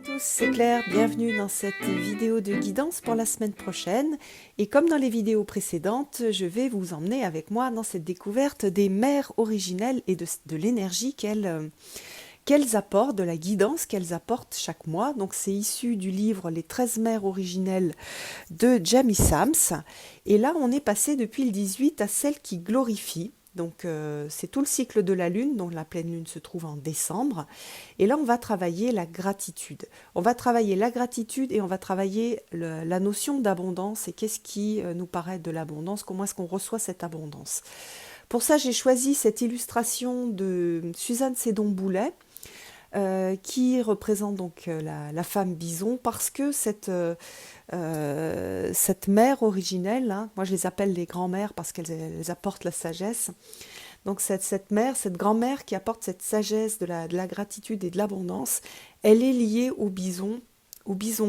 tous, c'est Claire, bienvenue dans cette vidéo de guidance pour la semaine prochaine. Et comme dans les vidéos précédentes, je vais vous emmener avec moi dans cette découverte des mères originelles et de l'énergie qu'elles apportent, de la guidance qu'elles apportent chaque mois. Donc c'est issu du livre Les 13 mères originelles de Jamie Sams. Et là, on est passé depuis le 18 à celle qui glorifie. Donc c'est tout le cycle de la lune, dont la pleine lune se trouve en décembre. Et là, on va travailler la gratitude. On va travailler la gratitude et on va travailler la notion d'abondance et qu'est-ce qui nous paraît de l'abondance, comment est-ce qu'on reçoit cette abondance. Pour ça, j'ai choisi cette illustration de Suzanne Sédon-Boulet, qui représente donc la femme bison, parce que cette mère originelle, hein, moi je les appelle les grands-mères parce qu'elles apportent la sagesse, donc cette mère, cette grand-mère qui apporte cette sagesse de la gratitude et de l'abondance, elle est liée au bison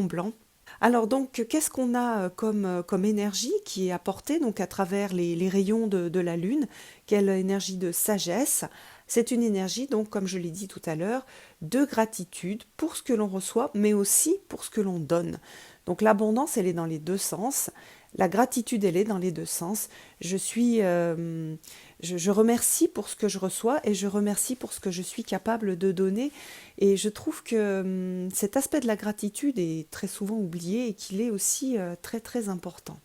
blanc. Alors donc, qu'est-ce qu'on a comme énergie qui est apportée donc à travers les rayons de la lune? Quelle énergie de sagesse? C'est une énergie, donc, comme je l'ai dit tout à l'heure, de gratitude pour ce que l'on reçoit, mais aussi pour ce que l'on donne. Donc l'abondance, elle est dans les deux sens. La gratitude, elle est dans les deux sens. Je remercie pour ce que je reçois et je remercie pour ce que je suis capable de donner. Et je trouve que cet aspect de la gratitude est très souvent oublié et qu'il est aussi très très important.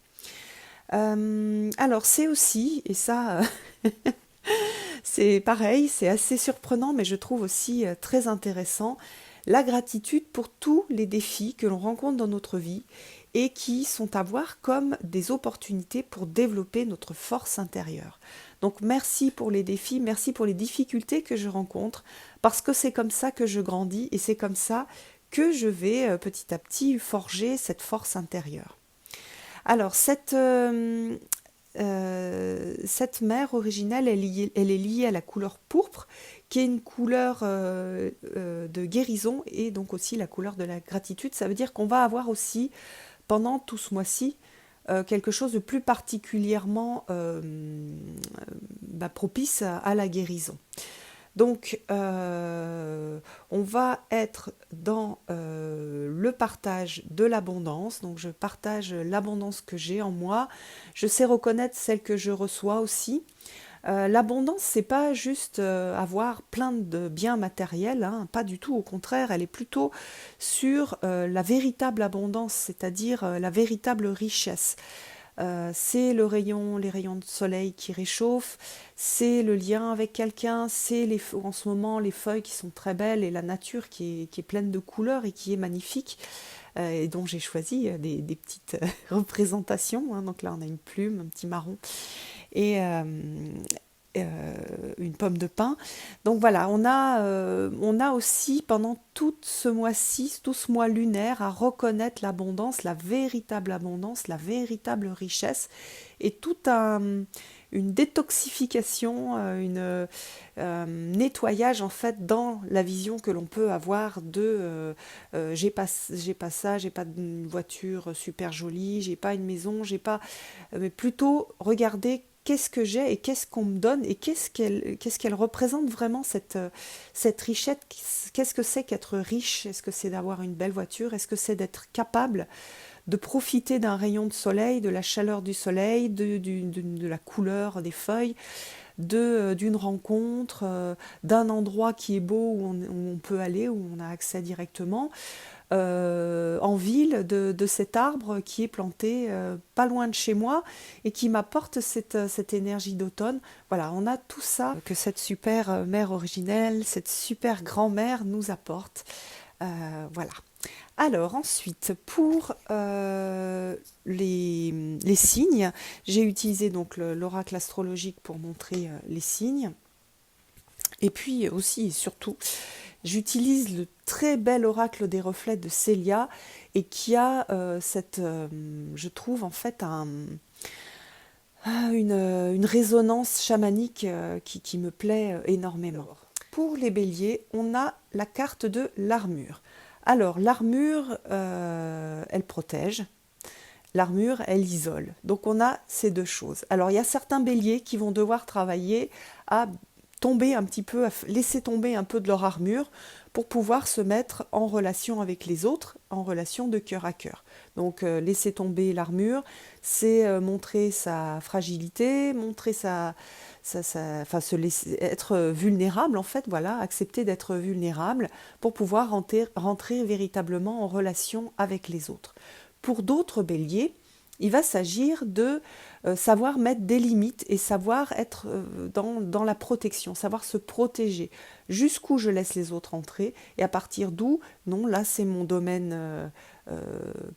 Alors c'est aussi, et ça c'est pareil, c'est assez surprenant, mais je trouve aussi très intéressant, la gratitude pour tous les défis que l'on rencontre dans notre vie et qui sont à voir comme des opportunités pour développer notre force intérieure. Donc merci pour les défis, merci pour les difficultés que je rencontre, parce que c'est comme ça que je grandis et c'est comme ça que je vais petit à petit forger cette force intérieure. Alors cette mère originelle, elle est liée à la couleur pourpre, qui est une couleur de guérison et donc aussi la couleur de la gratitude. Ça veut dire qu'on va avoir aussi, pendant tout ce mois-ci, quelque chose de plus particulièrement propice à la guérison. Donc, on va être dans le partage de l'abondance. Donc, je partage l'abondance que j'ai en moi. Je sais reconnaître celle que je reçois aussi. L'abondance, c'est pas juste avoir plein de biens matériels, hein, pas du tout. Au contraire, elle est plutôt sur la véritable abondance, c'est-à-dire la véritable richesse. C'est les rayons de soleil qui réchauffent, c'est le lien avec quelqu'un, c'est en ce moment les feuilles qui sont très belles et la nature qui est pleine de couleurs et qui est magnifique, et dont j'ai choisi des petites représentations, hein. Donc là on a une plume, un petit marron et une pomme de pin. Donc voilà, on a aussi pendant tout ce mois-ci, tout ce mois lunaire, à reconnaître l'abondance, la véritable abondance, la véritable richesse, et une détoxification, nettoyage en fait dans la vision que l'on peut avoir de j'ai pas ça, j'ai pas une voiture super jolie, j'ai pas une maison, j'ai pas, mais plutôt regarder qu'est-ce que j'ai et qu'est-ce qu'on me donne et qu'est-ce qu'elle représente vraiment cette richesse. Qu'est-ce que c'est qu'être riche? Est-ce que c'est d'avoir une belle voiture? Est-ce que c'est d'être capable de profiter d'un rayon de soleil, de la chaleur du soleil, de la couleur des feuilles, d'une rencontre, d'un endroit qui est beau où on peut aller, où on a accès directement, en ville, de cet arbre qui est planté pas loin de chez moi et qui m'apporte cette énergie d'automne. Voilà, on a tout ça que cette super mère originelle, cette super grand-mère nous apporte. Voilà. Alors ensuite, pour les signes, j'ai utilisé donc l'oracle astrologique pour montrer les signes. Et puis aussi et surtout, j'utilise le très bel oracle des reflets de Célia et qui a je trouve en fait une résonance chamanique qui me plaît énormément. Pour les béliers, on a la carte de l'armure. Alors l'armure, elle protège. L'armure, elle isole. Donc on a ces deux choses. Alors il y a certains béliers qui vont devoir travailler à tomber un petit peu, à laisser tomber un peu de leur armure pour pouvoir se mettre en relation avec les autres, en relation de cœur à cœur. Donc laisser tomber l'armure, c'est montrer sa fragilité, montrer enfin, se laisser être vulnérable en fait, voilà, accepter d'être vulnérable pour pouvoir rentrer véritablement en relation avec les autres. Pour d'autres béliers, il va s'agir de savoir mettre des limites et savoir être dans la protection, savoir se protéger. Jusqu'où je laisse les autres entrer et à partir d'où, non, là c'est mon domaine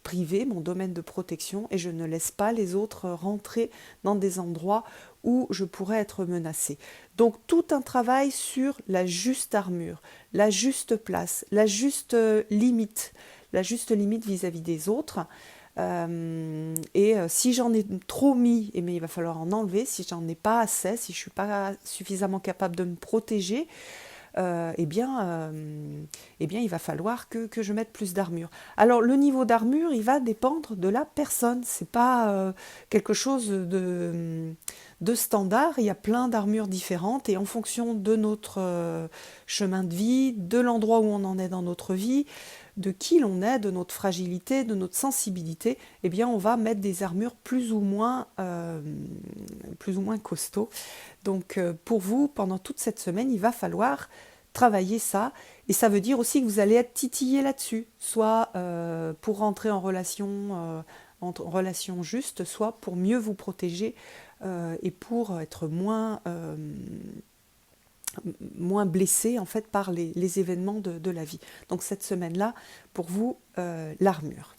privé, mon domaine de protection et je ne laisse pas les autres rentrer dans des endroits où je pourrais être menacée. Donc tout un travail sur la juste armure, la juste place, la juste limite vis-à-vis des autres. Si j'en ai trop mis, mais il va falloir en enlever, si j'en ai pas assez, si je suis pas suffisamment capable de me protéger, il va falloir que je mette plus d'armure. Alors le niveau d'armure, il va dépendre de la personne, c'est pas quelque chose de standard, il y a plein d'armures différentes et en fonction de notre chemin de vie, de l'endroit où on en est dans notre vie, de qui l'on est, de notre fragilité, de notre sensibilité, eh bien on va mettre des armures plus ou moins costauds. Donc pour vous, pendant toute cette semaine, il va falloir travailler ça. Et ça veut dire aussi que vous allez être titillé là-dessus, soit pour rentrer en relation juste, soit pour mieux vous protéger et pour être moins blessé en fait par les événements de la vie. Donc cette semaine-là, pour vous, l'armure.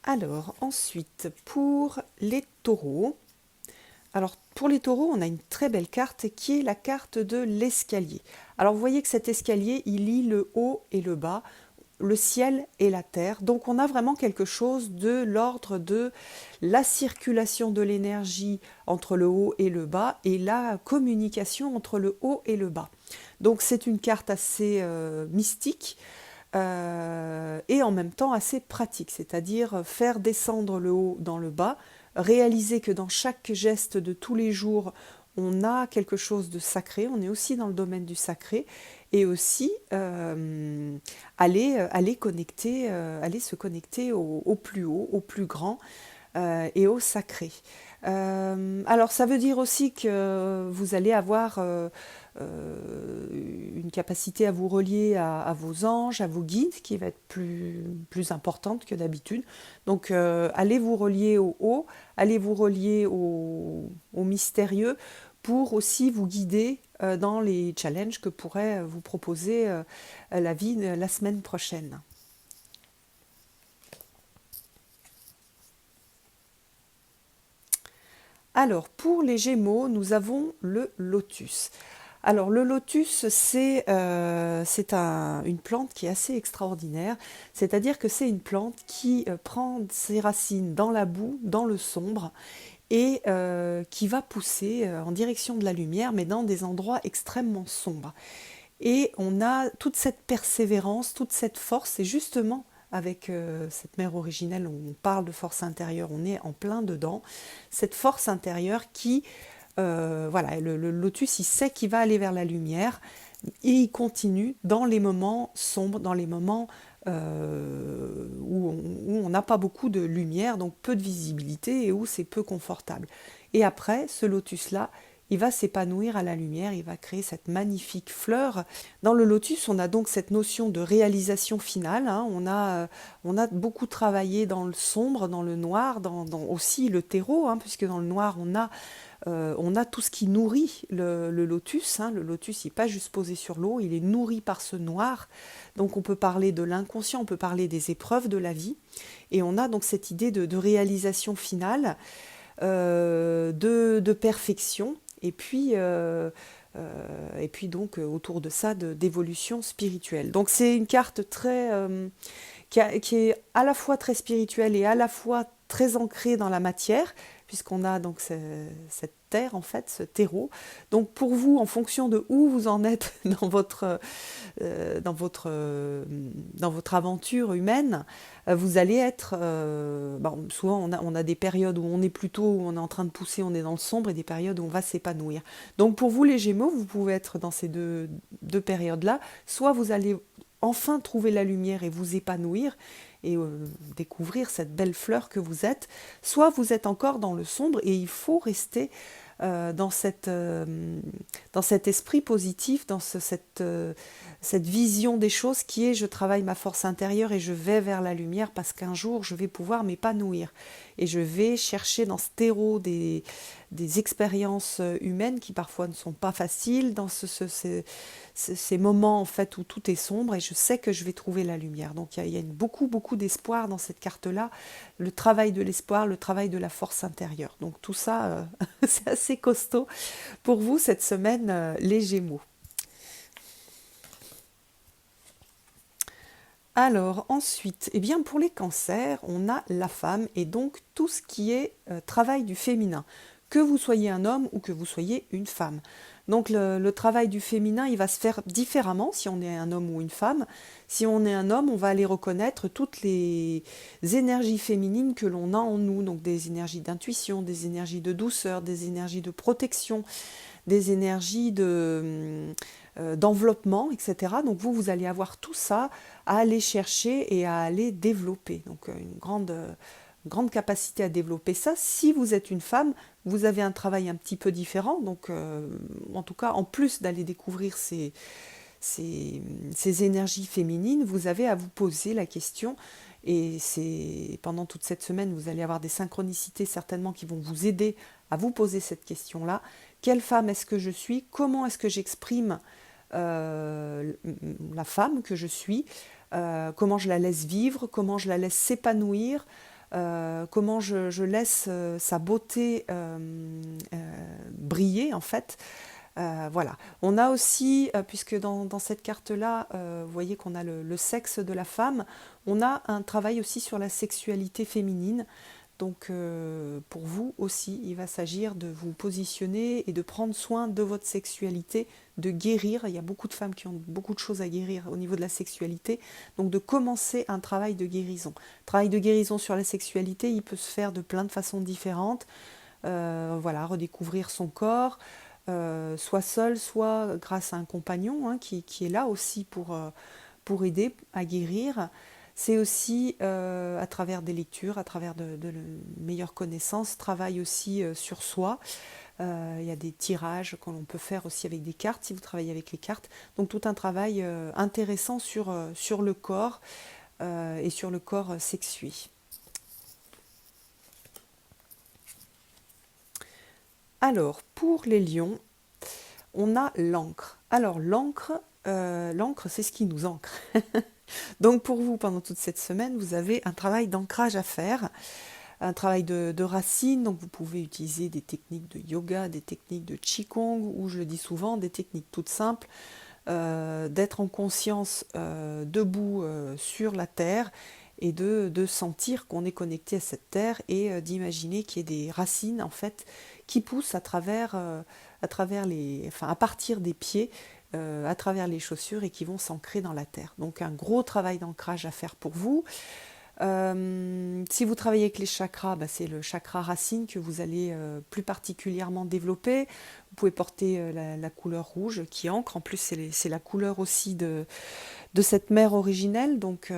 Alors ensuite, pour les taureaux, alors pour les taureaux, on a une très belle carte qui est la carte de l'escalier. Alors vous voyez que cet escalier, il lie le haut et le bas, le ciel et la terre. Donc on a vraiment quelque chose de l'ordre de la circulation de l'énergie entre le haut et le bas et la communication entre le haut et le bas. Donc c'est une carte assez mystique et en même temps assez pratique, c'est-à-dire faire descendre le haut dans le bas, réaliser que dans chaque geste de tous les jours, on a quelque chose de sacré, on est aussi dans le domaine du sacré, et aussi aller se connecter au plus haut, au plus grand et au sacré. Alors ça veut dire aussi que vous allez avoir une capacité à vous relier à vos anges, à vos guides, qui va être plus importante que d'habitude. Donc allez vous relier au haut, allez vous relier au mystérieux pour aussi vous guider dans les challenges que pourrait vous proposer la vie la semaine prochaine. Alors, pour les Gémeaux, nous avons le lotus. Alors, le lotus, c'est une plante qui est assez extraordinaire, c'est-à-dire que c'est une plante qui prend ses racines dans la boue, dans le sombre, et qui va pousser en direction de la lumière, mais dans des endroits extrêmement sombres. Et on a toute cette persévérance, toute cette force, et justement, avec cette mère originelle où on parle de force intérieure, on est en plein dedans, cette force intérieure qui, voilà, le lotus, il sait qu'il va aller vers la lumière, et il continue dans les moments sombres, dans les moments où on n'a pas beaucoup de lumière, donc peu de visibilité, et où c'est peu confortable. Et après, ce lotus-là, il va s'épanouir à la lumière, il va créer cette magnifique fleur. Dans le lotus, on a donc cette notion de réalisation finale, hein. On a beaucoup travaillé dans le sombre, dans le noir, dans aussi le terreau, hein, puisque dans le noir, on a tout ce qui nourrit le lotus, hein. Le lotus, il n'est pas juste posé sur l'eau, il est nourri par ce noir. Donc on peut parler de l'inconscient, on peut parler des épreuves de la vie. Et on a donc cette idée de réalisation finale, de perfection. Et puis donc autour de ça d'évolution spirituelle. Donc c'est une carte qui est à la fois très spirituelle et à la fois très ancrée dans la matière, puisqu'on a donc cette terre en fait, ce terreau. Donc pour vous, en fonction de où vous en êtes dans votre aventure humaine, vous allez être souvent on a des périodes où on est plutôt où on est en train de pousser, on est dans le sombre, et des périodes où on va s'épanouir. Donc pour vous les Gémeaux, vous pouvez être dans ces deux périodes là, soit vous allez enfin trouver la lumière et vous épanouir et découvrir cette belle fleur que vous êtes, soit vous êtes encore dans le sombre et il faut rester dans dans cet esprit positif, dans cette vision des choses qui est je travaille ma force intérieure et je vais vers la lumière parce qu'un jour je vais pouvoir m'épanouir et je vais chercher dans ce terreau des expériences humaines qui parfois ne sont pas faciles, dans ces moments en fait où tout est sombre et je sais que je vais trouver la lumière. Donc il y a beaucoup d'espoir dans cette carte-là, le travail de l'espoir, le travail de la force intérieure. Donc tout ça, c'est assez costaud pour vous cette semaine, les Gémeaux. Alors ensuite, eh bien pour les cancers, on a la femme et donc tout ce qui est travail du féminin, que vous soyez un homme ou que vous soyez une femme. Donc le travail du féminin, il va se faire différemment si on est un homme ou une femme. Si on est un homme, on va aller reconnaître toutes les énergies féminines que l'on a en nous, donc des énergies d'intuition, des énergies de douceur, des énergies de protection, des énergies d'enveloppement, etc. Donc vous allez avoir tout ça à aller chercher et à aller développer. Donc une grande capacité à développer ça. Si vous êtes une femme, vous avez un travail un petit peu différent. Donc en tout cas, en plus d'aller découvrir ces énergies féminines, vous avez à vous poser la question. Et c'est pendant toute cette semaine, vous allez avoir des synchronicités certainement qui vont vous aider à vous poser cette question-là. Quelle femme est-ce que je suis? Comment est-ce que j'exprime la femme que je suis? Comment je la laisse vivre? Comment je la laisse s'épanouir? Comment je laisse sa beauté briller en fait. Voilà. On a aussi, puisque dans cette carte-là, vous voyez qu'on a le sexe de la femme, on a un travail aussi sur la sexualité féminine. Donc pour vous aussi, il va s'agir de vous positionner et de prendre soin de votre sexualité, de guérir. Il y a beaucoup de femmes qui ont beaucoup de choses à guérir au niveau de la sexualité. Donc de commencer un travail de guérison. Travail de guérison sur la sexualité, il peut se faire de plein de façons différentes. Voilà, redécouvrir son corps, soit seul, soit grâce à un compagnon qui est là aussi pour aider à guérir. C'est aussi à travers des lectures, à travers de meilleures connaissances, travail aussi sur soi. Il y a des tirages que l'on peut faire aussi avec des cartes, si vous travaillez avec les cartes. Donc tout un travail intéressant sur le corps et sur le corps sexué. Alors, pour les lions, on a l'encre. Alors l'encre, c'est ce qui nous ancre. Donc pour vous, pendant toute cette semaine, vous avez un travail d'ancrage à faire, un travail de racines. Donc vous pouvez utiliser des techniques de yoga, des techniques de qigong, ou je le dis souvent, des techniques toutes simples, d'être en conscience debout sur la terre et de sentir qu'on est connecté à cette terre et d'imaginer qu'il y ait des racines en fait qui poussent à partir des pieds, à travers les chaussures et qui vont s'ancrer dans la terre. Donc un gros travail d'ancrage à faire pour vous. Si vous travaillez avec les chakras, c'est le chakra racine que vous allez plus particulièrement développer. Vous pouvez porter la couleur rouge qui ancre. En plus, c'est la couleur aussi de cette mer originelle. Donc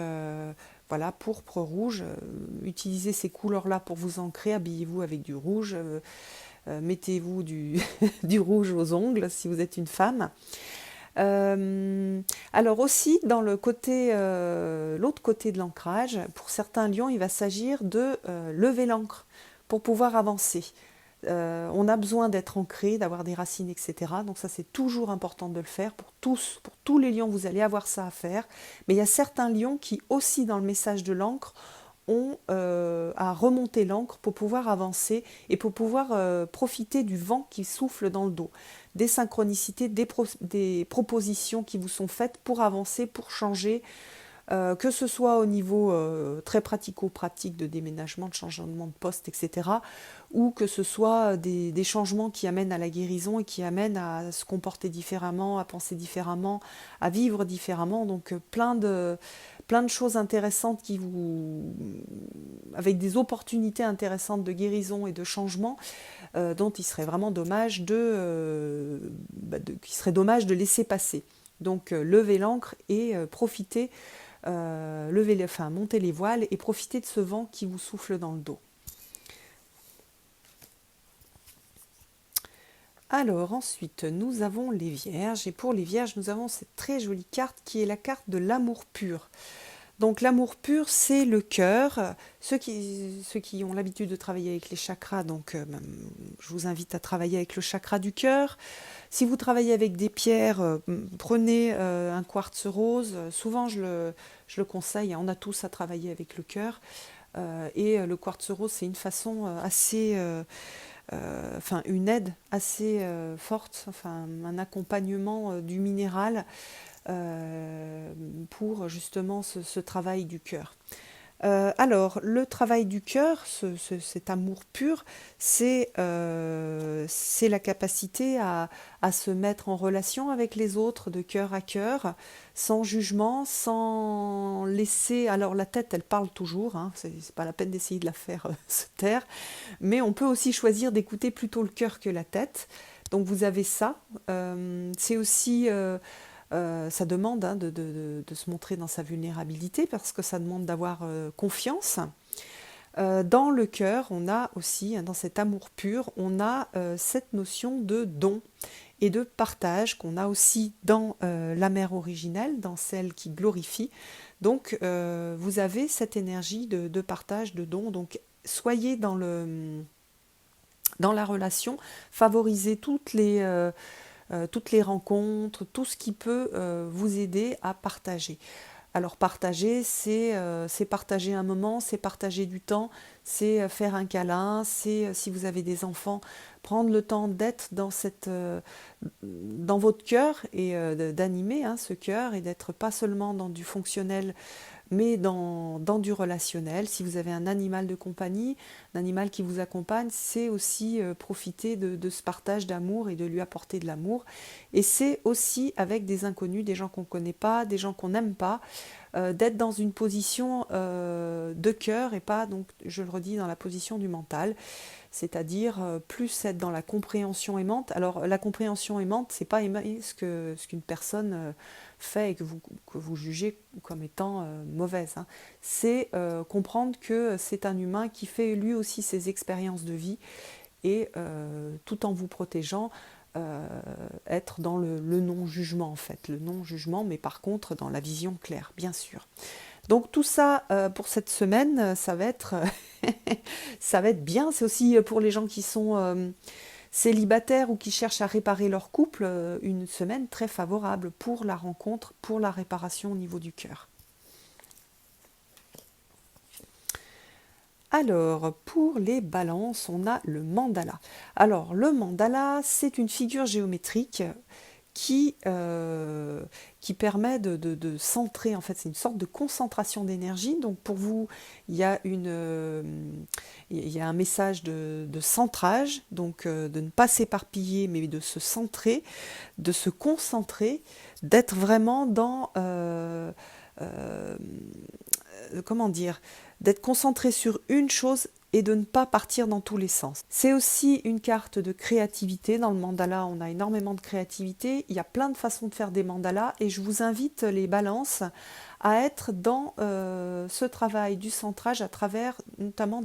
voilà, pourpre, rouge. Utilisez ces couleurs-là pour vous ancrer. Habillez-vous avec du rouge. Mettez-vous du rouge aux ongles si vous êtes une femme. Alors aussi, dans l'autre côté de l'ancrage, pour certains lions, il va s'agir de lever l'ancre pour pouvoir avancer. On a besoin d'être ancré, d'avoir des racines, etc. Donc ça, c'est toujours important de le faire. Pour tous les lions, vous allez avoir ça à faire. Mais il y a certains lions qui, aussi dans le message de l'ancre, ont à remonter l'ancre pour pouvoir avancer et pour pouvoir profiter du vent qui souffle dans le dos, des synchronicités, des propositions qui vous sont faites pour avancer, pour changer, que ce soit au niveau très pratico-pratique de déménagement, de changement de poste, etc., ou que ce soit des changements qui amènent à la guérison et qui amènent à se comporter différemment, à penser différemment, à vivre différemment. Donc plein de choses intéressantes avec des opportunités intéressantes de guérison et de changement dont il serait vraiment dommage de laisser passer. Donc levez l'ancre et profitez, montez les voiles et profitez de ce vent qui vous souffle dans le dos. Alors ensuite, nous avons les Vierges, et pour les Vierges, nous avons cette très jolie carte qui est la carte de l'amour pur. Donc l'amour pur, c'est le cœur. Ceux qui ont l'habitude de travailler avec les chakras, donc je vous invite à travailler avec le chakra du cœur. Si vous travaillez avec des pierres, prenez un quartz rose. Souvent, je le conseille, hein, on a tous à travailler avec le cœur. Et le quartz rose, c'est une façon assez... enfin une aide assez forte, enfin un accompagnement du minéral pour justement ce travail du cœur. Alors, le travail du cœur, cet amour pur, c'est la capacité à se mettre en relation avec les autres de cœur à cœur, sans jugement, sans laisser... Alors la tête, elle parle toujours, hein, c'est pas la peine d'essayer de la faire se taire, mais on peut aussi choisir d'écouter plutôt le cœur que la tête. Donc vous avez ça. C'est aussi... ça demande, hein, de se montrer dans sa vulnérabilité parce que ça demande d'avoir confiance. Dans le cœur, on a aussi, hein, dans cet amour pur, on a cette notion de don et de partage qu'on a aussi dans la mère originelle, dans celle qui glorifie. Donc vous avez cette énergie de partage, de don. Donc soyez dans la relation, favorisez toutes les rencontres, tout ce qui peut vous aider à partager. Alors partager, c'est partager un moment, c'est partager du temps, c'est faire un câlin, c'est, si vous avez des enfants, prendre le temps d'être dans votre cœur et d'animer, hein, ce cœur et d'être pas seulement dans du fonctionnel mais dans du relationnel. Si vous avez un animal de compagnie, un animal qui vous accompagne, c'est aussi profiter de ce partage d'amour et de lui apporter de l'amour. Et c'est aussi avec des inconnus, des gens qu'on ne connaît pas, des gens qu'on n'aime pas, d'être dans une position de cœur et pas, donc, je le redis, dans la position du mental. C'est-à-dire plus être dans la compréhension aimante. Alors la compréhension aimante, c'est pas aimer ce qu'une personne fait et que vous jugez comme étant mauvaise, hein. C'est comprendre que c'est un humain qui fait lui aussi ses expériences de vie et tout en vous protégeant, être dans le non-jugement en fait, le non-jugement, mais par contre dans la vision claire, bien sûr. Donc tout ça pour cette semaine, ça va être, ça va être bien. C'est aussi pour les gens qui sont célibataires ou qui cherchent à réparer leur couple, une semaine très favorable pour la rencontre, pour la réparation au niveau du cœur. Alors, pour les balances, on a le mandala. Alors, le mandala, c'est une figure géométrique qui permet de centrer, en fait, c'est une sorte de concentration d'énergie. Donc pour vous, il y a un message de centrage, donc de ne pas s'éparpiller, mais de se centrer, de se concentrer, d'être vraiment dans, comment dire, d'être concentré sur une chose et de ne pas partir dans tous les sens. C'est aussi une carte de créativité. Dans le mandala, on a énormément de créativité. Il y a plein de façons de faire des mandalas et je vous invite, les balances, à être dans ce travail du centrage à travers notamment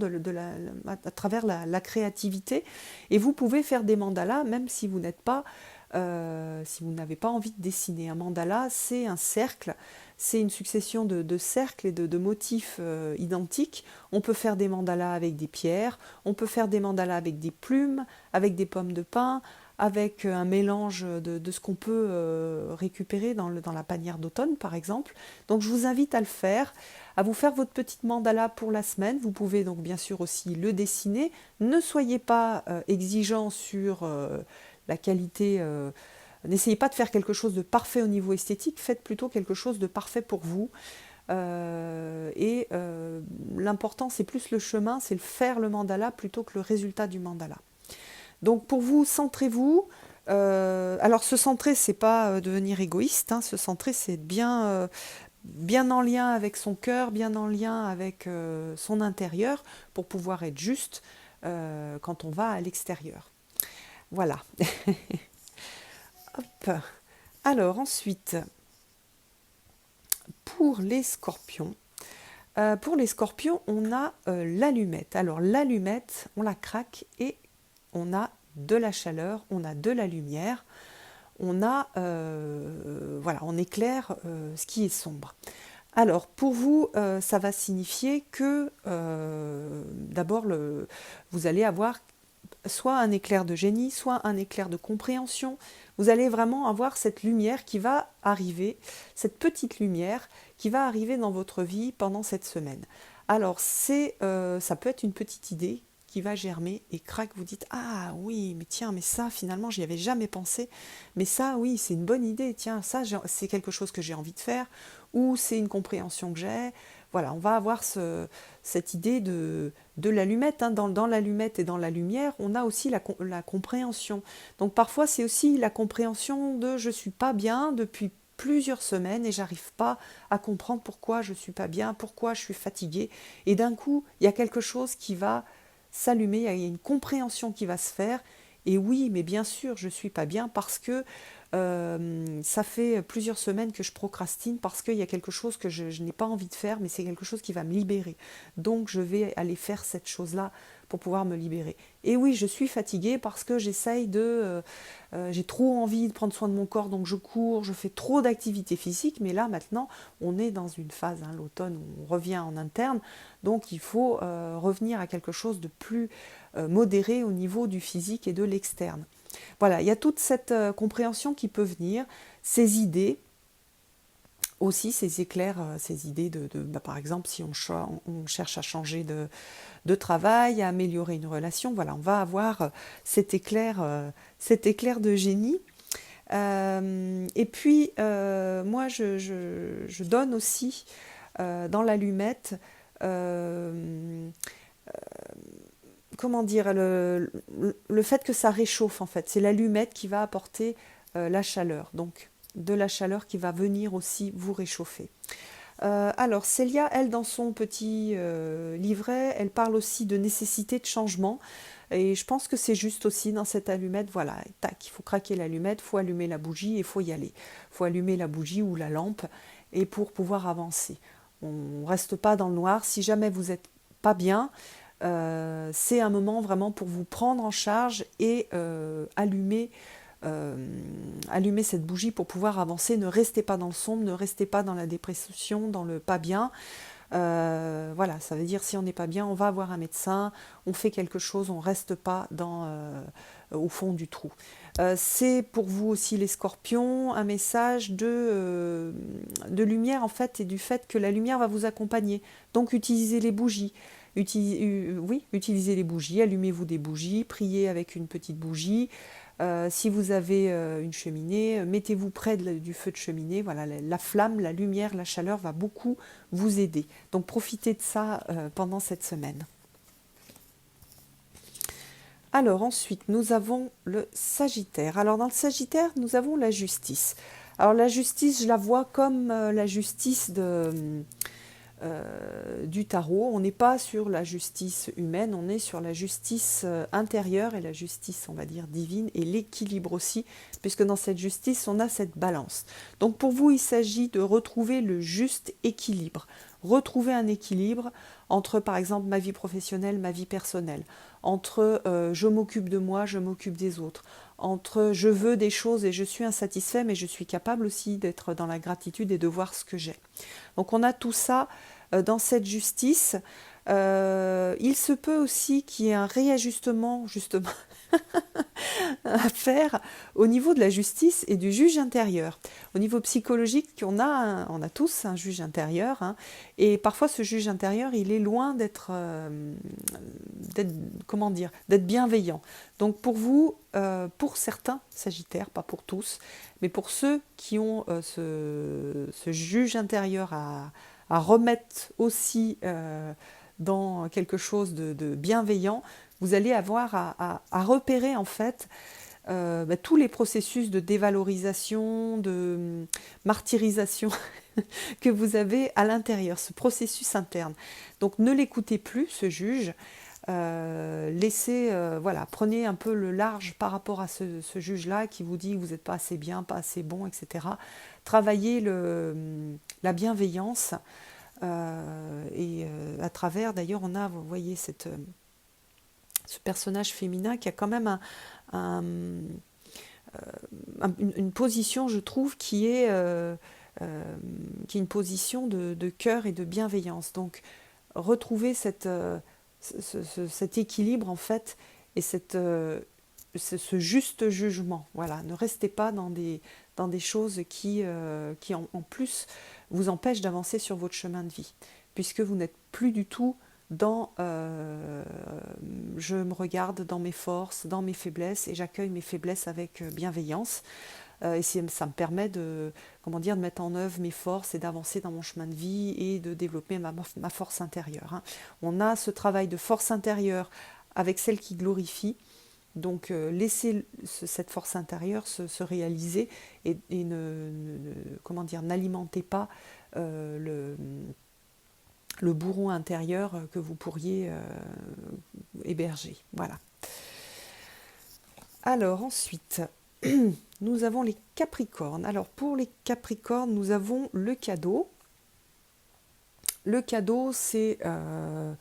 à travers la créativité. Et vous pouvez faire des mandalas même si vous n'êtes pas si vous n'avez pas envie de dessiner. Un mandala, c'est un cercle, c'est une succession de cercles et de motifs identiques. On peut faire des mandalas avec des pierres, on peut faire des mandalas avec des plumes, avec des pommes de pin, avec un mélange de ce qu'on peut récupérer dans la panière d'automne par exemple. Donc je vous invite à le faire, à vous faire votre petite mandala pour la semaine. Vous pouvez donc bien sûr aussi le dessiner. Ne soyez pas exigeant sur la qualité. N'essayez pas de faire quelque chose de parfait au niveau esthétique, faites plutôt quelque chose de parfait pour vous. L'important, c'est plus le chemin, c'est le faire le mandala plutôt que le résultat du mandala. Donc pour vous, centrez-vous. Alors se centrer, c'est pas devenir égoïste, hein. Se centrer, c'est bien, bien en lien avec son cœur, bien en lien avec son intérieur, pour pouvoir être juste quand on va à l'extérieur. Voilà. Hop. Alors ensuite, pour les scorpions, on a l'allumette. Alors l'allumette, on la craque et on a de la chaleur, on a de la lumière, voilà, on éclaire ce qui est sombre. Alors pour vous, ça va signifier que d'abord vous allez avoir soit un éclair de génie, soit un éclair de compréhension. Vous allez vraiment avoir cette lumière qui va arriver, cette petite lumière qui va arriver dans votre vie pendant cette semaine. Alors ça peut être une petite idée qui va germer et crac, vous dites ah oui, mais tiens, mais ça finalement j'y avais jamais pensé, mais ça oui, c'est une bonne idée, tiens, ça c'est quelque chose que j'ai envie de faire, ou c'est une compréhension que j'ai. Voilà, on va avoir cette idée de l'allumette. Hein. Dans l'allumette et dans la lumière, on a aussi la compréhension. Donc parfois, c'est aussi la compréhension de je suis pas bien depuis plusieurs semaines et j'arrive pas à comprendre pourquoi je suis pas bien, pourquoi je suis fatiguée. Et d'un coup, il y a quelque chose qui va s'allumer, il y a une compréhension qui va se faire. Et oui, mais bien sûr, je suis pas bien parce que ça fait plusieurs semaines que je procrastine parce qu'il y a quelque chose que je n'ai pas envie de faire, mais c'est quelque chose qui va me libérer. Donc je vais aller faire cette chose-là pour pouvoir me libérer. Et oui, je suis fatiguée parce que j'ai trop envie de prendre soin de mon corps, donc je cours, je fais trop d'activités physiques, mais là maintenant, on est dans une phase, hein, l'automne, où on revient en interne, donc il faut revenir à quelque chose de plus modéré au niveau du physique et de l'externe. Voilà, il y a toute cette compréhension qui peut venir, ces idées, aussi ces éclairs, ces idées par exemple, si on cherche à changer de travail, à améliorer une relation, voilà, on va avoir cet éclair de génie. Et puis, moi, je donne aussi dans l'allumette, comment dire, le fait que ça réchauffe en fait. C'est l'allumette qui va apporter la chaleur, donc de la chaleur qui va venir aussi vous réchauffer. Alors Célia, elle, dans son petit livret, elle parle aussi de nécessité de changement. Et je pense que c'est juste aussi dans cette allumette, voilà, tac, il faut craquer l'allumette, il faut allumer la bougie et il faut y aller. Il faut allumer la bougie ou la lampe et pour pouvoir avancer. On ne reste pas dans le noir. Si jamais vous n'êtes pas bien, c'est un moment vraiment pour vous prendre en charge et allumer cette bougie pour pouvoir avancer. Ne restez pas dans le sombre, ne restez pas dans la dépression, dans le pas bien. Voilà, ça veut dire si on n'est pas bien, on va voir un médecin, on fait quelque chose, on ne reste pas au fond du trou. C'est pour vous aussi les scorpions, un message de lumière en fait et du fait que la lumière va vous accompagner. Donc utilisez les bougies. Utilisez les bougies, allumez-vous des bougies, priez avec une petite bougie. Si vous avez une cheminée, mettez-vous près du feu de cheminée. Voilà, la flamme, la lumière, la chaleur va beaucoup vous aider. Donc profitez de ça pendant cette semaine. Alors ensuite, nous avons le Sagittaire. Alors dans le Sagittaire, nous avons la justice. Alors la justice, je la vois comme la justice du tarot. On n'est pas sur la justice humaine, on est sur la justice intérieure et la justice, on va dire, divine et l'équilibre aussi, puisque dans cette justice, on a cette balance. Donc pour vous, il s'agit de retrouver le juste équilibre. Retrouver un équilibre entre, par exemple, ma vie professionnelle, ma vie personnelle, entre je m'occupe de moi, je m'occupe des autres, entre je veux des choses et je suis insatisfait, mais je suis capable aussi d'être dans la gratitude et de voir ce que j'ai. Donc on a tout ça dans cette justice. Il se peut aussi qu'il y ait un réajustement justement à faire au niveau de la justice et du juge intérieur. Au niveau psychologique, on a tous un juge intérieur, hein, et parfois ce juge intérieur, il est loin d'être bienveillant. Donc pour vous, pour certains Sagittaires, pas pour tous, mais pour ceux qui ont ce juge intérieur à remettre aussi dans quelque chose de bienveillant, vous allez avoir à repérer en fait tous les processus de dévalorisation, de martyrisation que vous avez à l'intérieur, ce processus interne. Donc ne l'écoutez plus, ce juge. Laissez, voilà, prenez un peu le large par rapport à ce juge-là qui vous dit que vous n'êtes pas assez bien, pas assez bon, etc. Travaillez la bienveillance à travers, d'ailleurs, on a, vous voyez, ce personnage féminin qui a quand même un, une position, je trouve, qui est une position de cœur et de bienveillance. Donc, retrouver cet équilibre, en fait, et ce juste jugement. Voilà, ne restez pas dans des choses qui en plus, vous empêchent d'avancer sur votre chemin de vie, puisque vous n'êtes plus du tout dans je me regarde dans mes forces, dans mes faiblesses, et j'accueille mes faiblesses avec bienveillance. Et ça me permet de, comment dire, de mettre en œuvre mes forces et d'avancer dans mon chemin de vie et de développer ma force intérieure. Hein. On a ce travail de force intérieure avec celle qui glorifie. Donc laissez cette force intérieure se réaliser et comment dire, n'alimentez pas le bourreau intérieur que vous pourriez héberger. Voilà. Alors ensuite, nous avons les Capricornes. Alors pour les Capricornes, nous avons le cadeau. Le cadeau, c'est, ça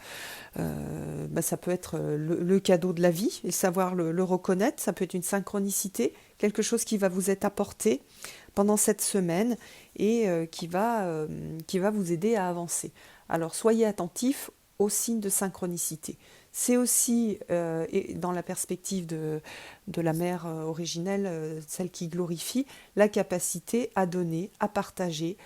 peut être le cadeau de la vie et savoir le reconnaître. Ça peut être une synchronicité, quelque chose qui va vous être apporté pendant cette semaine et qui va vous aider à avancer. Alors soyez attentifs aux signes de synchronicité. C'est aussi, et dans la perspective de la mère originelle, celle qui glorifie, la capacité à donner, à partager,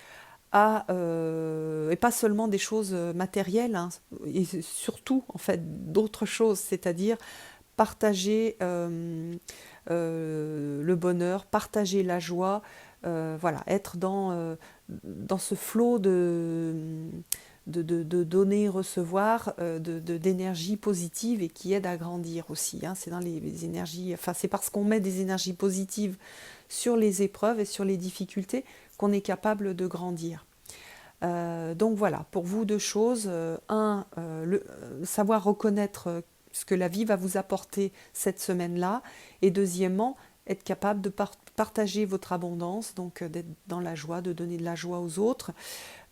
et pas seulement des choses matérielles, hein, et surtout en fait d'autres choses, c'est-à-dire partager le bonheur, partager la joie, voilà, être dans ce flot de donner, recevoir, d'énergie positive et qui aide à grandir aussi. Hein. C'est dans les énergies, enfin c'est parce qu'on met des énergies positives sur les épreuves et sur les difficultés qu'on est capable de grandir. Donc voilà, pour vous deux choses. Savoir reconnaître ce que la vie va vous apporter cette semaine-là. Et deuxièmement, être capable de partager votre abondance, donc d'être dans la joie, de donner de la joie aux autres,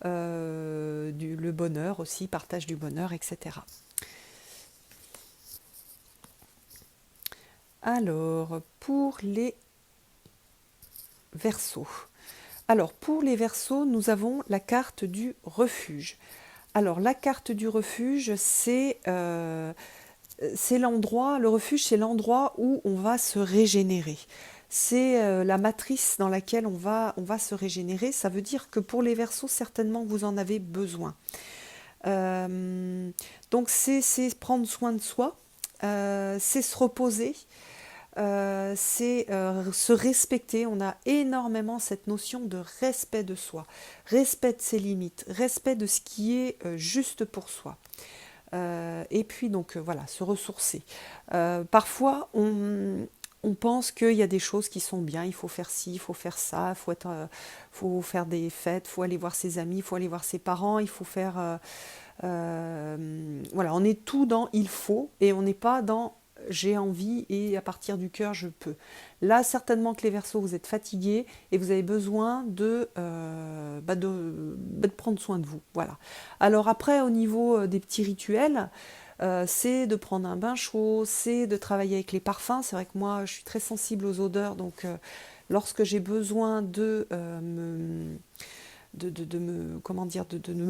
le bonheur aussi, partage du bonheur, etc. Alors, pour les Verseaux. Alors, pour les Verseaux, nous avons la carte du refuge. Alors, la carte du refuge, c'est l'endroit, le refuge, c'est l'endroit où on va se régénérer. C'est la matrice dans laquelle on va se régénérer. Ça veut dire que pour les Verseaux, certainement, vous en avez besoin. Donc, c'est prendre soin de soi, c'est se reposer, c'est se respecter. On a énormément cette notion de respect de soi, respect de ses limites, respect de ce qui est juste pour soi. Et puis donc voilà, se ressourcer. Parfois, on pense qu'il y a des choses qui sont bien, il faut faire ci, il faut faire ça, faut faire des fêtes, il faut aller voir ses amis, il faut aller voir ses parents, il faut faire... voilà, on est tout dans il faut et on n'est pas dans j'ai envie et à partir du cœur je peux. Là certainement que les Verseaux vous êtes fatigués et vous avez besoin de prendre soin de vous. Voilà. Alors après au niveau des petits rituels, c'est de prendre un bain chaud, c'est de travailler avec les parfums. C'est vrai que moi je suis très sensible aux odeurs, donc lorsque j'ai besoin de me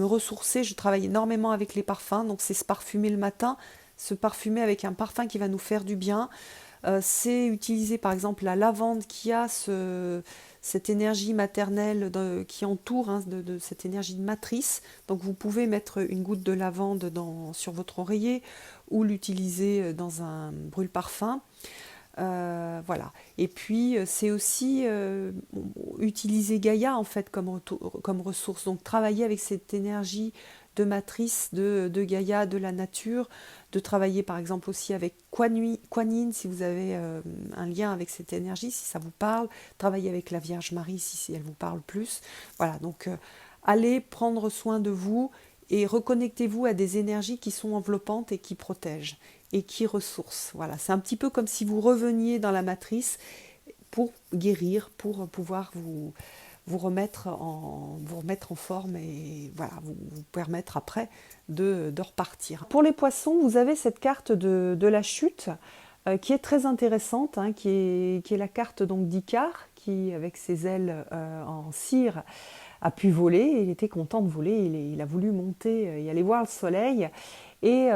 ressourcer, je travaille énormément avec les parfums, donc c'est se parfumer le matin, se parfumer avec un parfum qui va nous faire du bien. C'est utiliser par exemple la lavande qui a cette énergie maternelle qui entoure hein, de cette énergie de matrice. Donc vous pouvez mettre une goutte de lavande sur votre oreiller ou l'utiliser dans un brûle-parfum. Voilà. Et puis c'est aussi utiliser Gaïa en fait comme ressource. Donc travailler avec cette énergie de matrice de Gaïa, de la nature, de travailler par exemple aussi avec Kuan Yin si vous avez un lien avec cette énergie, si ça vous parle, travailler avec la Vierge Marie si elle vous parle plus. Voilà, donc allez prendre soin de vous et reconnectez-vous à des énergies qui sont enveloppantes et qui protègent et qui ressourcent. Voilà, c'est un petit peu comme si vous reveniez dans la matrice pour guérir, pour pouvoir vous remettre en forme et voilà, vous permettre après de repartir. Pour les poissons, vous avez cette carte de la chute qui est très intéressante, hein, qui est la carte donc d'Icare, qui avec ses ailes en cire a pu voler. Il était content de voler, il a voulu monter et aller voir le soleil, et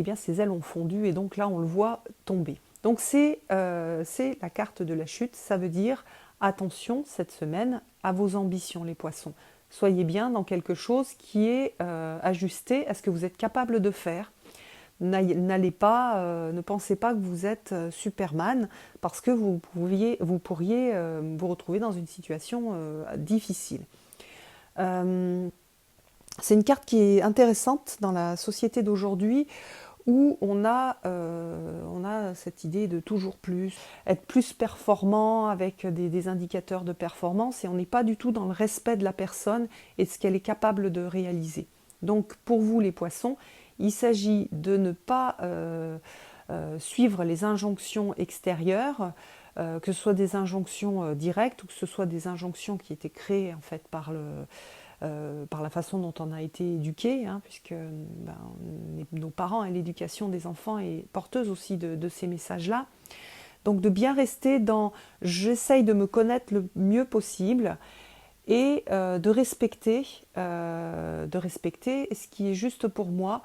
bien ses ailes ont fondu, et donc là on le voit tomber. Donc c'est la carte de la chute, ça veut dire attention cette semaine à vos ambitions les poissons. Soyez bien dans quelque chose qui est ajusté à ce que vous êtes capable de faire. N'allez pas, ne pensez pas que vous êtes Superman, parce que vous pourriez vous retrouver dans une situation difficile. C'est une carte qui est intéressante dans la société d'aujourd'hui, où on a cette idée de toujours plus, être plus performant avec des indicateurs de performance, et on n'est pas du tout dans le respect de la personne et de ce qu'elle est capable de réaliser. Donc pour vous les poissons, il s'agit de ne pas suivre les injonctions extérieures, que ce soit des injonctions directes ou que ce soit des injonctions qui étaient créées en fait par la façon dont on a été éduqué, hein, puisque nos parents et l'éducation des enfants est porteuse aussi de ces messages-là. Donc de bien rester dans « j'essaye de me connaître le mieux possible » et de respecter ce qui est juste pour moi.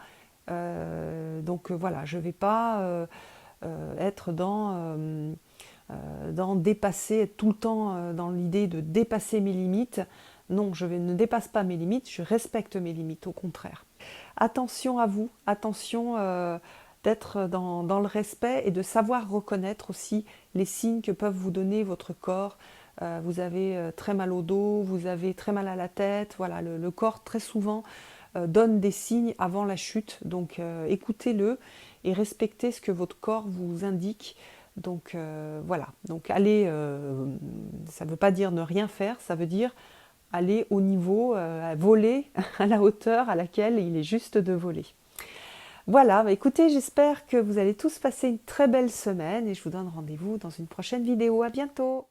Donc voilà, je ne vais pas être dans dépasser, être tout le temps dans l'idée de dépasser mes limites. Non, ne dépasse pas mes limites, je respecte mes limites, au contraire. Attention à vous, attention d'être dans le respect et de savoir reconnaître aussi les signes que peuvent vous donner votre corps. Vous avez très mal au dos, vous avez très mal à la tête, voilà, le corps très souvent donne des signes avant la chute, donc écoutez-le et respectez ce que votre corps vous indique. Donc voilà, donc allez, ça ne veut pas dire ne rien faire, ça veut dire aller au niveau, voler à la hauteur à laquelle il est juste de voler. Voilà, écoutez, j'espère que vous allez tous passer une très belle semaine et je vous donne rendez-vous dans une prochaine vidéo. À bientôt!